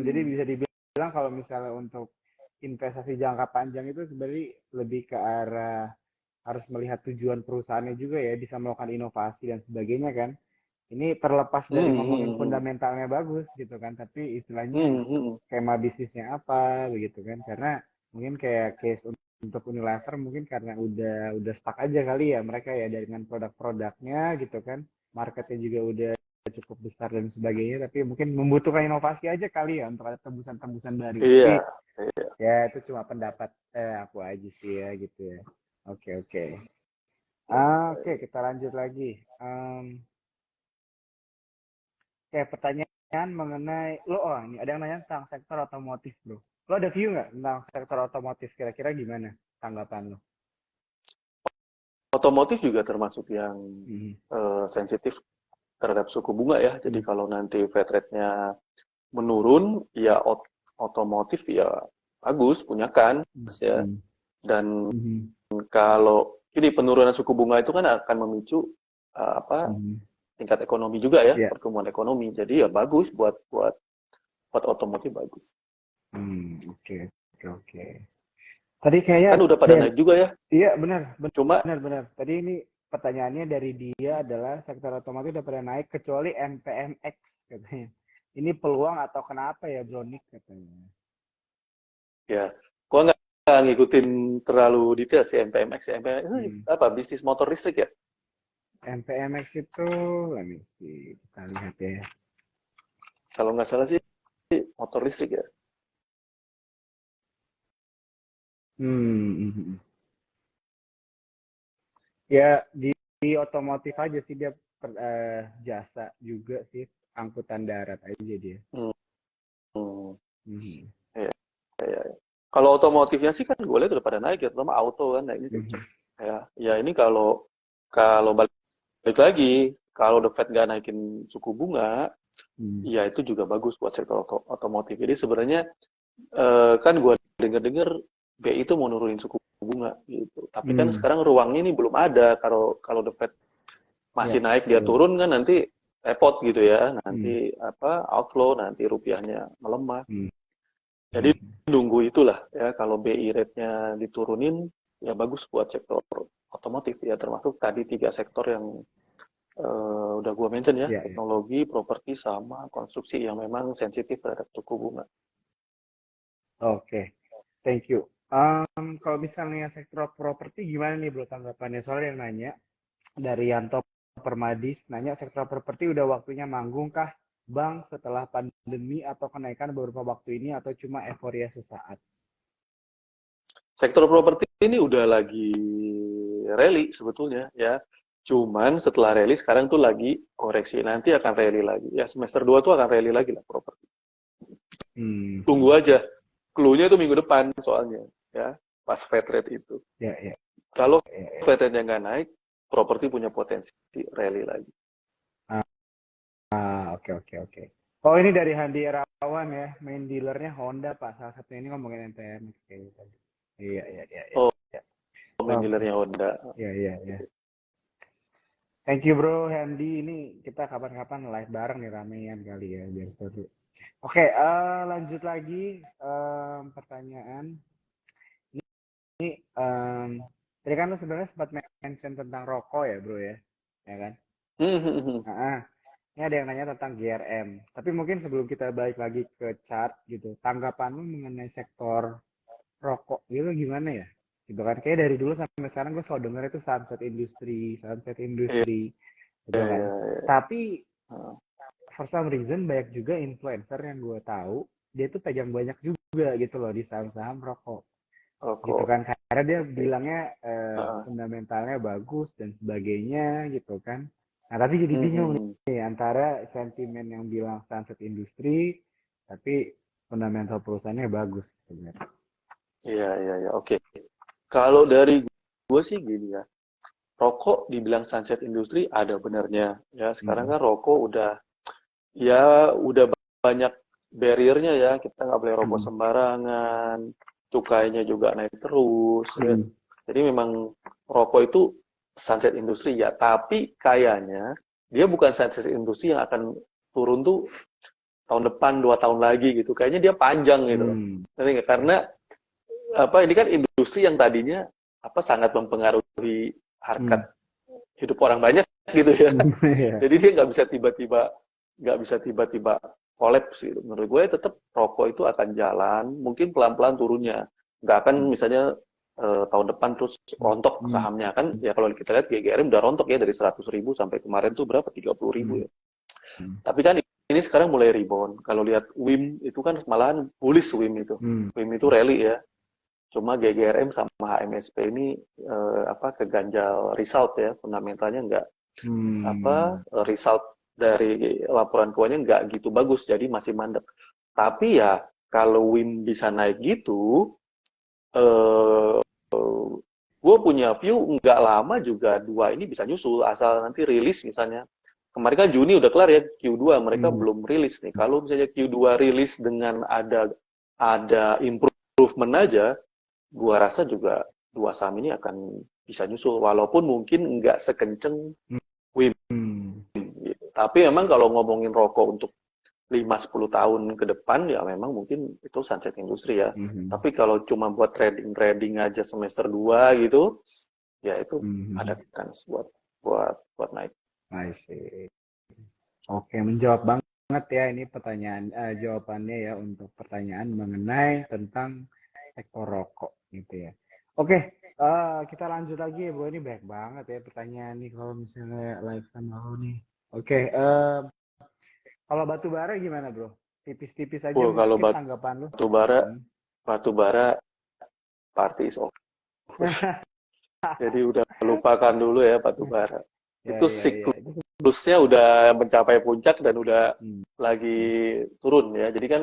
jadi bisa dibilang kalau misalnya untuk investasi jangka panjang itu sebenarnya lebih ke arah harus melihat tujuan perusahaannya juga ya, bisa melakukan inovasi dan sebagainya kan. Ini terlepas dari Hmm, ngomongin hmm, hmm. fundamentalnya bagus gitu kan, tapi istilahnya Hmm, hmm. skema bisnisnya apa begitu kan. Karena mungkin kayak case untuk Unilever mungkin karena udah stuck aja kali ya mereka ya dengan produk-produknya gitu kan. Marketnya juga udah cukup besar dan sebagainya, tapi mungkin membutuhkan inovasi aja kali ya untuk ada tembusan-tembusan baru. Iya, Tapi iya. ya itu cuma pendapat aku aja sih ya gitu ya. Oke oke. Oke, kita lanjut lagi. Kayak pertanyaan mengenai lo, oh ini ada yang nanya tentang sektor otomotif bro. Lo ada view nggak tentang sektor otomotif, kira-kira gimana tanggapan lo? Otomotif juga termasuk yang Mhm. sensitif terhadap suku bunga ya. Jadi Mhm. kalau nanti Fed rate-nya menurun, ya otomotif ya bagus, punya kans ya. Mhm. Dan Mhm. kalau ini penurunan suku bunga itu kan akan memicu apa Mhm. tingkat ekonomi juga ya, Ya. pertumbuhan ekonomi. Jadi ya bagus buat otomotif bagus. Oke oke oke. Tadi kayaknya Kan udah pada naik juga ya. iya benar Cuma benar benar. Tadi ini pertanyaannya dari dia adalah sektor otomotif udah pada naik kecuali NPMX katanya. Ini peluang atau kenapa ya Bronik katanya. ya, gua nggak ngikutin terlalu detail sih MPMX. MPMX itu Hmm. apa? Bisnis motor listrik ya? NPMX itu, let me see, kita lihat ya. Kalau nggak salah sih motor listrik ya. Hmm. Ya di otomotif aja sih dia jasa juga sih, angkutan darat aja dia. Hmm. Hmm. Mhm. Ya, ya, ya. Kalau otomotifnya sih kan gue lihat udah pada naik ya, terutama auto kan naiknya kenceng. Mhm. Ya, ya ini kalau kalau balik lagi, kalau The Fed nggak naikin suku bunga, Mhm. ya itu juga bagus buat sektor otomotif. Jadi sebenarnya kan gue denger-denger BI itu mau nurunin suku bunga gitu. Tapi kan Hmm. sekarang ruangnya ini belum ada. Kalau kalau The Fed masih Ya, naik dia betul. turun kan nanti repot gitu ya. Hmm. Nanti apa outflow, nanti rupiahnya melemah. Hmm. Jadi Hmm. nunggu itulah ya kalau BI rate-nya diturunin ya bagus buat sektor otomotif ya termasuk tadi 3 sektor yang udah gue mention ya, Ya, ya. teknologi, properti sama konstruksi yang memang sensitif terhadap suku bunga. Oke, thank you. Kalau misalnya sektor properti gimana nih bro tanggapannya? Soalnya yang nanya dari Yanto Permadis, nanya sektor properti udah waktunya manggung kah Bang setelah pandemi atau kenaikan beberapa waktu ini atau cuma euforia sesaat? Sektor properti ini udah lagi rally sebetulnya ya. Cuman setelah rally sekarang tuh lagi koreksi. Nanti akan rally lagi. Ya semester 2 tuh akan rally lagi lah properti. Tunggu Hmm. aja. Clue-nya tuh minggu depan soalnya ya. Pas Fed rate itu. Ya, ya, Kalau ya, ya. Fed rate-nya nggak naik, properti punya potensi rally lagi. Oke, oke, oke. Oh, ini dari Handi Irawan ya, main dealernya Honda Pak. Salah satunya ini ngomongin NTM kayak gitu. Iya, iya, iya, iya. Oh, Ya. main Oke. dealernya Honda. Iya, iya, iya. Thank you bro Handi. Ini kita kapan-kapan live bareng nih ramean kali ya biar seru. Oke, lanjut lagi pertanyaan. Ini tadi kan lu sebenarnya sempat mention tentang rokok ya bro ya kan? Nah, ini ada yang nanya tentang GRM. Tapi mungkin sebelum kita balik lagi ke chart gitu, tanggapan lu mengenai sektor rokok gitu gimana ya? Gitu kan, kayak dari dulu sampai sekarang gue selalu denger itu sunset Iya, industri, gitu iya, kan. iya. Tapi Iya. for some reason banyak juga influencer yang gue tahu, dia tuh pegang banyak juga gitu loh di saham-saham rokok gitu Rokok. kan, karena dia Oke. bilangnya Heeh. fundamentalnya bagus dan sebagainya gitu kan. Nah tapi jadi bingung Mhm. nih antara sentimen yang bilang sunset industri tapi fundamental perusahaannya bagus gitu kan. Iya, iya, iya. Oke. Kalau dari gue sih gini ya, rokok dibilang sunset industri ada benernya. Ya, sekarang Hmm. kan rokok udah banyak barriernya ya. Kita nggak boleh rokok Hmm. sembarangan, cukainya juga naik terus. Ya. Hmm. Jadi memang rokok itu sunset industri ya. Tapi kayaknya dia bukan sunset industri yang akan turun tuh tahun depan 2 tahun lagi gitu. Kayaknya dia panjang gitu loh. Hmm. Ngerti nggak? Karena apa ini kan industri yang tadinya apa sangat mempengaruhi Hmm. harkat hidup orang banyak gitu ya. Iya. Jadi dia nggak bisa tiba-tiba kolaps gitu. Menurut gue tetap rokok itu akan jalan, mungkin pelan-pelan turunnya. Nggak akan misalnya tahun depan terus rontok Hmm. sahamnya kan. Ya kalau kita lihat GGRM udah rontok ya dari 100.000 sampai kemarin tuh berapa? 30.000 Hmm. ya. Tapi kan ini sekarang mulai rebound. Kalau lihat WIM itu kan malahan bullish WIM itu. Hmm. WIM itu rally ya. Cuma GGRM sama HMSP ini apa keganjal result ya, fundamentalnya nggak apa Hmm. result dari laporan keuangannya nggak gitu bagus, jadi masih mandek. Tapi ya kalau WIM bisa naik gitu, eh, gue punya view nggak lama juga dua ini bisa nyusul asal nanti rilis misalnya. Kemarin kan Juni udah kelar ya Q2, mereka Hmm. belum rilis nih. Kalau misalnya Q2 rilis dengan ada improvement aja, gua rasa juga dua saham ini akan bisa nyusul walaupun mungkin nggak sekenceng WIM Hmm. gitu. Tapi memang kalau ngomongin rokok untuk 5-10 tahun ke depan ya memang mungkin itu sunset industri ya. Hmm. Tapi kalau cuma buat trading aja semester 2 gitu, ya itu Hmm. ada kans buat naik. I see. Oke, menjawab banget ya ini pertanyaan jawabannya ya untuk pertanyaan mengenai tentang sektor rokok gitu ya. Oke, kita lanjut lagi ya, Bro. Ini banyak banget ya pertanyaan nih kalau misalnya live sama lo nih. Oke, kalau batu bara gimana, Bro? Tipis-tipis aja Wah, kalau mungkin tanggapan lo. batu bara, Hmm. batu bara party is over. Jadi udah lupakan dulu ya batu bara. Ya, Itu ya, ya. Itu siklusnya udah mencapai puncak dan udah hmm. lagi turun ya. Jadi kan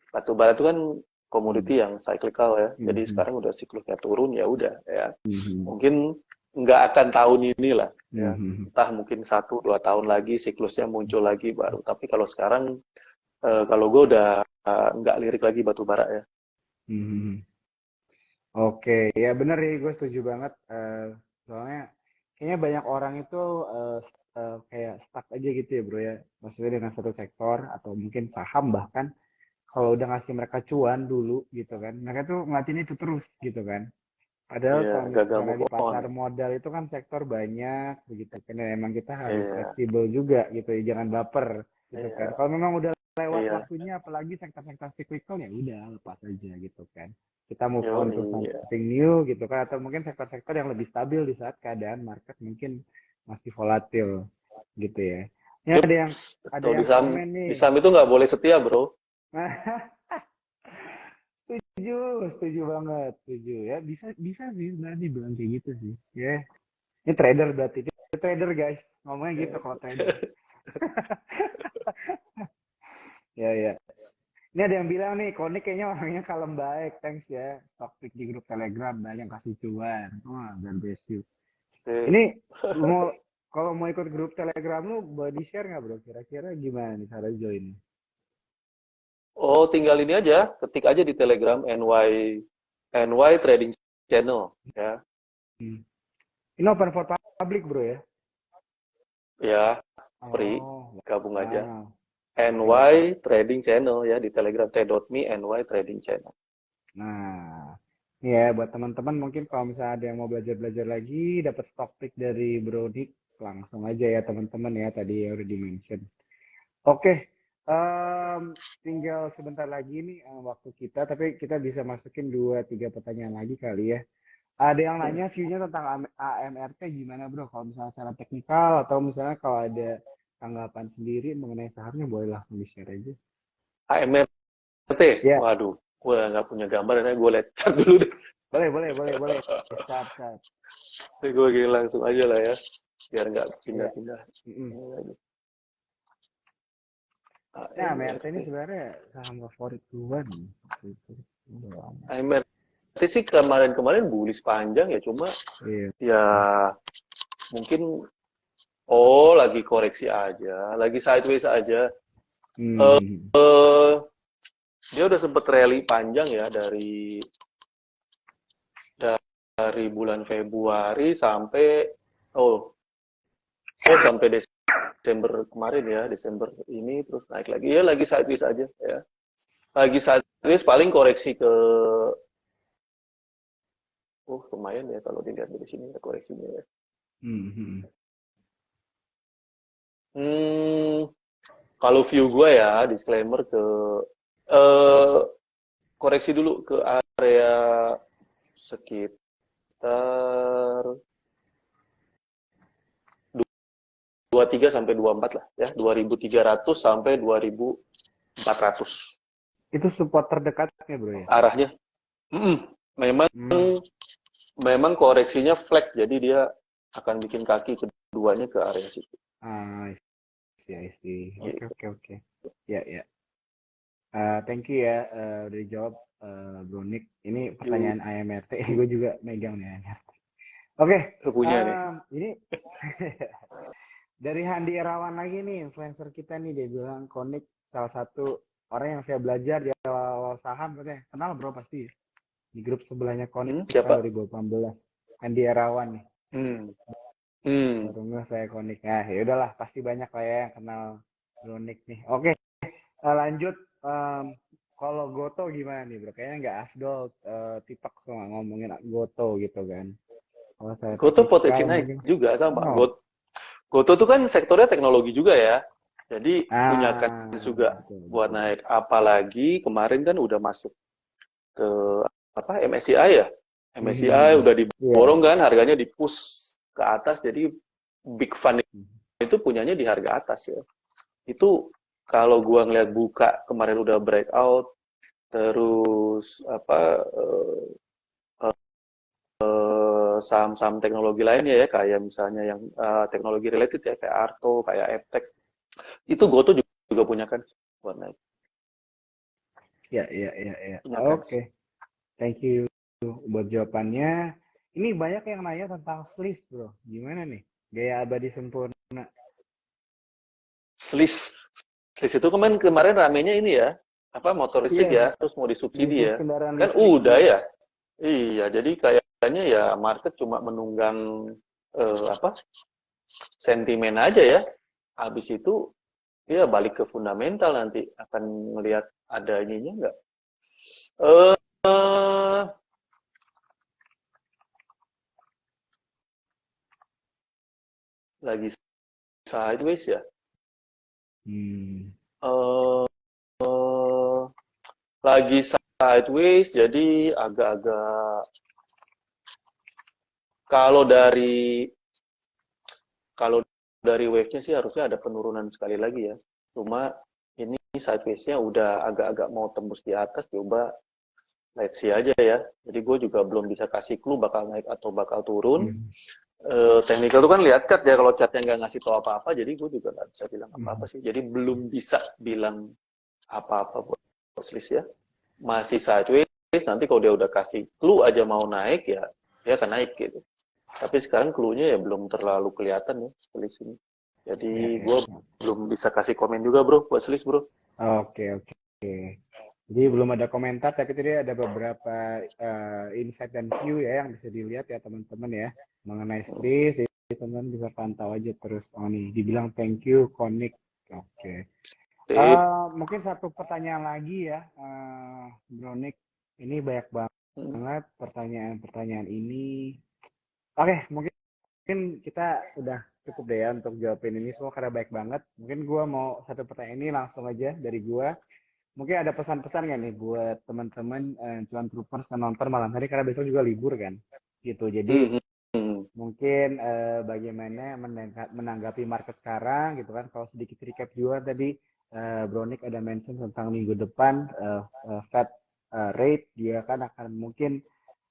batu bara itu kan Hmm. komoditi yang cyclical ya. Jadi Hmm. sekarang udah siklusnya turun ya udah ya. Hmm. Mungkin nggak akan tahun ini lah ya. Hmm. Entah mungkin 1-2 tahun lagi siklusnya muncul lagi baru. Tapi kalau sekarang kalau gue udah nggak lirik lagi batu bara ya. Hmm. Oke, ya bener nih, gue setuju banget. Soalnya kayaknya banyak orang itu kayak stuck aja gitu ya bro ya. Maksudnya dengan satu sektor atau mungkin saham bahkan kalau udah ngasih mereka cuan dulu gitu kan. Mereka tuh ngeliatin itu terus gitu kan. Padahal Iya, kalau gagal misalnya move di on. pasar modal itu kan sektor banyak begitu kan. Dan emang kita harus Iya, fleksibel juga gitu ya. Jangan baper gitu kan. iya, Kalau memang udah lewat iya. waktunya apalagi sektor-sektor cyclical ya udah lepas aja gitu kan. Kita move Yo, on to iya. something new gitu kan atau mungkin sektor-sektor yang lebih stabil di saat keadaan market mungkin masih volatil gitu ya. Ini Yup, ada betul. yang komen Di nih. saham itu nggak boleh setia, bro. Setuju, setuju banget, setuju ya. Bisa bisa sih sebenarnya dibilang kayak gitu sih. Ya. Ini trader berarti. Ini trader guys. Ngomongnya gitu kalau trader. Ya ya. Ini ada yang bilang nih, Koni kayaknya orangnya kalem baik, thanks ya. Stock pick di grup Telegram, banyak yang kasih cuan. Wah, God bless you. Oke. Ini mau kalau mau ikut grup Telegram lu, boleh di share nggak bro? Kira-kira gimana nih cara join? Oh, tinggal ini aja. Ketik aja di Telegram NY Trading Channel. Ya, Hmm. Ini open for public bro ya? ya free. Oh, Gabung aja. wow. Oke oke. NY Trading Channel ya di Telegram t.me NY Trading Channel. Nah, ini ya buat teman-teman mungkin kalau misalnya ada yang mau belajar-belajar lagi, dapat stock pick dari Bro Dik, langsung aja ya teman-teman ya tadi yang udah di-mention. Oke, tinggal sebentar lagi nih waktu kita, tapi kita bisa masukin 2-3 pertanyaan lagi kali ya. Ada yang nanya view-nya tentang AMRT gimana bro? Kalau misalnya secara teknikal atau misalnya kalau ada tanggapan sendiri mengenai sahamnya boleh langsung di-share aja. AMRT. Ya, Waduh, gue nggak punya gambar. Gue lihat chart dulu deh. boleh. Start. Gue gini langsung aja lah ya. Biar nggak Iya. pindah-pindah. Mm-mm. Ini lagi. Nah, AMRT ini AMRT. sebenarnya saham favorit gue nih. Udah lama. AMRT sih kemarin-kemarin bullish panjang ya. Cuma Iya. ya mungkin lagi koreksi aja, lagi sideways aja. Hmm. Dia udah sempet rally panjang ya dari bulan Februari sampai Desember kemarin ya, Desember ini terus naik lagi ya, lagi sideways aja ya. Lagi sideways paling koreksi ke Oh, lumayan ya kalau dilihat dari sini ya koreksinya ya. Hmm. Hmm, kalau view gue ya, disclaimer ke eh, koreksi dulu ke area sekitar 23 sampai 24 lah ya, 2.300 sampai 2.400 Itu support terdekatnya bro ya? arahnya. Memang Hmm. memang koreksinya flat, jadi dia akan bikin kaki keduanya ke area situ. I see, I see. Oke, Gitu. oke, oke. Ya, ya. Thank you ya, udah dijawab Bro Nick. Ini Yuk, pertanyaan IMRT, gue juga megang nih IMRT. Oke, punya nih. ini dari Handi Irawan lagi nih, influencer kita nih, dia bilang Konik salah satu orang yang saya belajar di awal saham, katanya. Kenal bro pasti, di grup sebelahnya Konik tahun Siapa? 2018. Handi Irawan nih, Hmm. Hmm. baru nggak saya Konik. Nah, ya udahlah, pasti banyak lah ya yang kenal Bro Nick nih. Oke, lanjut. Kalau Goto gimana nih bro? Kayaknya nggak afdol tipak ngomongin Goto gitu kan. Kalau saya Goto potensi tipikal naik mungkin. juga sama. Oh, Goto tuh kan sektornya teknologi juga ya. Jadi punya kans juga betul buat betul. naik. Apalagi kemarin kan udah masuk ke apa MSCI ya. MSCI Mhm. udah Iya. diborong kan, harganya di push ke atas. Jadi big fund itu punyanya di harga atas ya. Itu kalau gua ngeliat buka kemarin udah breakout, terus apa saham-saham teknologi lainnya ya kayak misalnya yang teknologi related ya kayak Arto, kayak Eptek, itu Goto juga punya kans buat naik, Ya, ya, ya, ya. punya kans. Oke, thank you buat jawabannya. Ini banyak yang nanya tentang Swiss, bro. Gimana nih? Gaya abadi sempurna. Slis, Slis itu kemarin ramenya ini ya, apa motor listrik Iya, ya, terus mau disubsidi bisnis ya, kendaraan kan listrik, udah iya. ya, iya jadi kayaknya ya market cuma menunggang apa sentimen aja ya, habis itu ya balik ke fundamental nanti akan melihat ada ininya nggak. Eh, lagi sideways ya. Hmm. Eh, lagi sideways, jadi agak-agak kalau dari kalau dari wave-nya sih harusnya ada penurunan sekali lagi ya. Cuma ini sideways-nya udah agak-agak mau tembus di atas, coba let's see aja ya. Jadi gue juga belum bisa kasih clue bakal naik atau bakal turun. Hmm. Technical tuh kan lihat chart ya, kalau chartnya nggak ngasih tahu apa-apa, jadi gue juga nggak bisa bilang apa-apa Hmm. sih. Jadi belum bisa bilang apa-apa buat selis ya. Masih sideways, nanti kalau dia udah kasih clue aja mau naik ya, dia akan naik gitu. Tapi sekarang clue-nya ya belum terlalu kelihatan ya selis ini. Ya, Jadi ya, gue ya. belum bisa kasih komen juga bro buat selis bro. Oke, oke. Jadi belum ada komentar, tapi tadi ada beberapa insight dan view ya yang bisa dilihat ya teman-teman ya mengenai Swiss. Jadi teman-teman bisa pantau aja terus. Oh nih, dibilang thank you, Konik. Oke. Sip. Mungkin satu pertanyaan lagi ya, Bro Nick. Ini banyak banget pertanyaan-pertanyaan ini. Oke, mungkin kita udah cukup deh ya untuk jawabin ini semua karena baik banget. Mungkin gua mau satu pertanyaan ini langsung aja dari gua. Mungkin ada pesan-pesan nggak nih buat teman-teman cuan troopers yang nonton malam hari karena besok juga libur kan, gitu. Jadi Hmm, hmm, mungkin bagaimana menanggapi market sekarang gitu kan. Kalau sedikit recap juga tadi Bronik ada mention tentang minggu depan Fed rate dia kan akan mungkin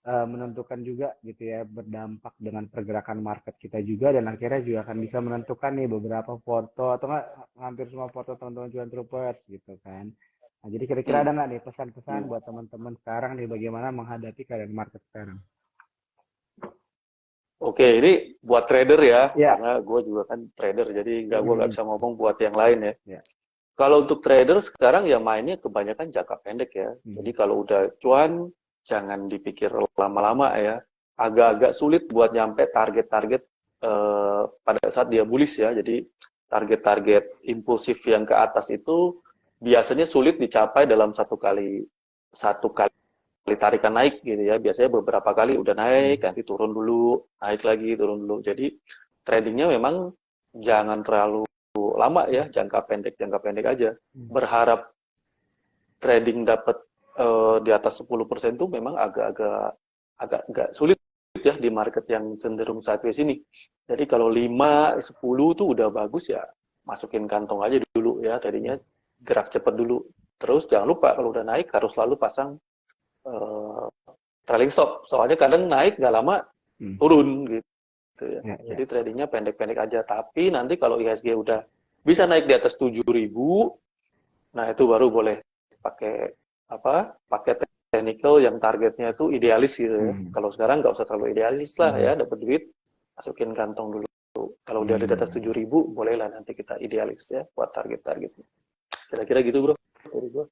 menentukan juga gitu ya, berdampak dengan pergerakan market kita juga dan akhirnya juga akan bisa menentukan nih beberapa foto atau nggak hampir semua foto teman-teman cuan troopers gitu kan. Nah, jadi kira-kira hmm, ada nggak nih pesan-pesan hmm. buat teman-teman sekarang nih bagaimana menghadapi keadaan market sekarang? Oke, ini buat trader ya, Ya. karena gue juga kan trader, jadi gue nggak Mhm. bisa ngomong buat yang lain ya. Ya. Kalau untuk trader sekarang ya mainnya kebanyakan jangka pendek ya. Jadi Mhm. kalau udah cuan, jangan dipikir lama-lama ya. Agak-agak sulit buat nyampe target-target pada saat dia bullish ya. Jadi target-target impulsif yang ke atas itu biasanya sulit dicapai dalam satu kali tarikan naik gitu ya. Biasanya beberapa kali udah naik, nanti turun dulu, naik lagi, turun dulu. Jadi tradingnya memang jangan terlalu lama ya, jangka pendek aja. Berharap trading dapat di atas 10% tuh memang agak sulit ya di market yang cenderung sideways ini. Jadi kalau 5, 10 tuh udah bagus ya, masukin kantong aja dulu ya, tadinya gerak cepat dulu. Terus jangan lupa kalau udah naik harus selalu pasang trailing stop. Soalnya kadang naik nggak lama turun gitu ya. Jadi tradingnya pendek-pendek aja. Tapi nanti kalau IHSG udah bisa naik di atas 7.000, nah itu baru boleh pakai technical yang targetnya itu idealis gitu ya. Kalau sekarang nggak usah terlalu idealis lah ya, dapat duit masukin kantong dulu. Kalau udah di atas 7.000 bolehlah nanti kita idealis ya buat target-targetnya. Kira-kira gitu bro dari gua.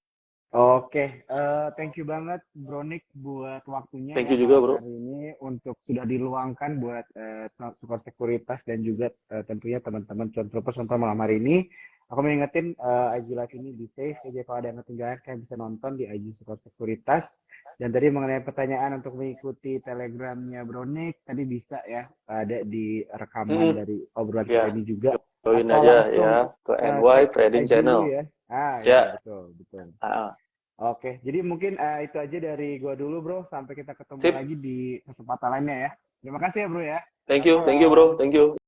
Oke, thank you banget Bro Nick buat waktunya Thank ya you juga bro. hari ini untuk sudah diluangkan buat support sekuritas dan juga tentunya teman-teman Controllers untuk malam hari ini. Aku mengingetin IG Live ini di save aja, kalau ada yang ketinggalan kalian bisa nonton di IG support sekuritas. Dan tadi mengenai pertanyaan untuk mengikuti telegramnya Bro Nick, tadi bisa ya ada di rekaman dari obrolan kita ini juga. Join Atau aja langsung ya ke NY Trading IG Channel. ya. Ya. Betul. Oke, jadi mungkin itu aja dari gua dulu bro. Sampai kita ketemu Sip. lagi di kesempatan lainnya ya. Terima kasih ya bro ya. Thank you bro. Thank you.